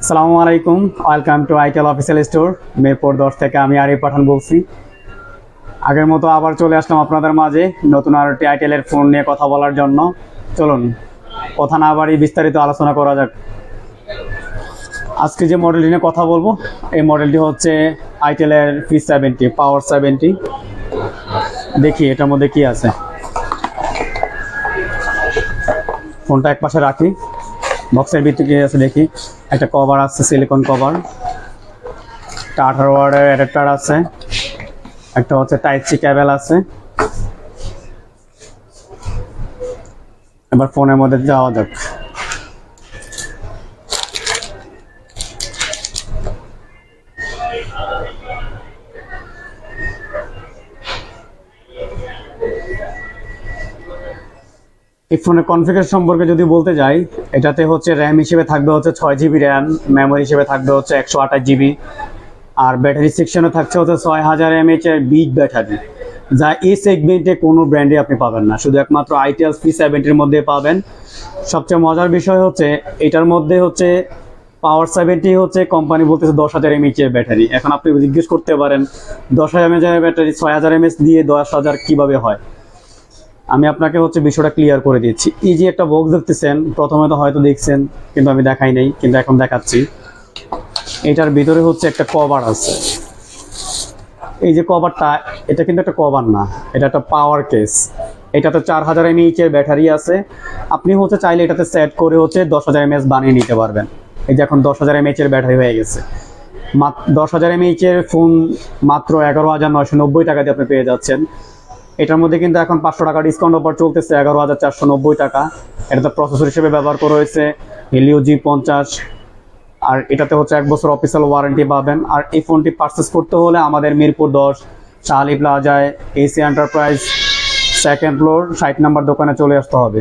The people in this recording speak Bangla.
আসসালামু আলাইকুম, welcome to itel official store. Mirpur 10 থেকে আমি আরিফ পাঠান বলছি। আগের মতো আবার চলে আসলাম আপনাদের মাঝে নতুন আরেকটি আইটেলের ফোন নিয়ে কথা বলার জন্য। চলুন কথা না বাড়ি বিস্তারিত আলোচনা করা যাক। আজকে যে মডেলটি নিয়ে কথা বলবো, এই মডেলটি হচ্ছে আইটেলের P70 পাওয়ার 70। দেখি এটার মধ্যে কি আছে। ফোনটা এক পাশে রাখি, বক্সের ভিতরে কি আছে দেখি। একটা কভার আছে, সিলিকন কভার, একটা 18 ওয়াটের অ্যাডাপ্টার আছে, একটা হচ্ছে টাইপ সি কেবল আছে। এবার ফোনের মধ্যে যাওয়া যাক। এই ফোনের কনফিগারেশন সম্পর্কে যদি বলতে যাই, এটাতে হচ্ছে র্যাম হিসেবে থাকবে হচ্ছে 6 GB র্যাম, মেমোরি হিসেবে থাকবে হচ্ছে 128 GB, আর ব্যাটারি সেকশনে থাকছে হচ্ছে 6000 mAh এর বিগ ব্যাটারি, যা এই সেগমেন্টে কোনো ব্র্যান্ডে আপনি পাবেন না, শুধু একমাত্র আইটেল P70-র মধ্যে পাবেন। সবচেয়ে মজার বিষয় হচ্ছে এটার মধ্যে হচ্ছে পাওয়ার 70 হচ্ছে কোম্পানি বলতেছে 10000 mAh এর ব্যাটারি। এখন আপনি জিজ্ঞেস করতে পারেন 10000 mAh এর ব্যাটারি 6000 mAh দিয়ে 10000 কিভাবে হয়। আমি আপনাকে হচ্ছে বিষয়টা ক্লিয়ার করে দিচ্ছি। এই যে একটা বক্স দেখতেছেন, প্রথমে তো হয়তো দেখছেন কিন্তু আমি দেখাই নাই, কিন্তু এখন দেখাচ্ছি। এটার ভিতরে হচ্ছে একটা কভার আছে। এই যে কভারটা, এটা কিন্তু একটা কভার না, এটা একটা পাওয়ার কেস। এটাতে 4000 mAh এর ব্যাটারি আছে। আপনি হচ্ছে চাইলে এটাতে সেট করে হচ্ছে 10000 mAh বানিয়ে নিতে পারবেন। এই যে এখন 10000 mAh এর ব্যাটারি হয়ে গেছে। 10000 mAh এর ফোন মাত্র 11990 টাকা দিয়ে আপনি পেয়ে যাচ্ছেন। এটার মধ্যে কিন্তু এখন 500 টাকা ডিসকাউন্ট অফার চলতেছে, 11490 টাকা। এটাতে প্রসেসর হিসেবে ব্যবহার করা হয়েছে Helio G50, আর এটাতে হচ্ছে 1 বছর অফিসিয়াল ওয়ারেন্টি পাবেন। আর এই ফোনটি পারচেস করতে হলে আমাদের মিরপুর 10 শাহ আলী প্লাজায় এসি এন্টারপ্রাইজ সেকেন্ড ফ্লোর 60 নম্বর দোকানে চলে আসতে হবে।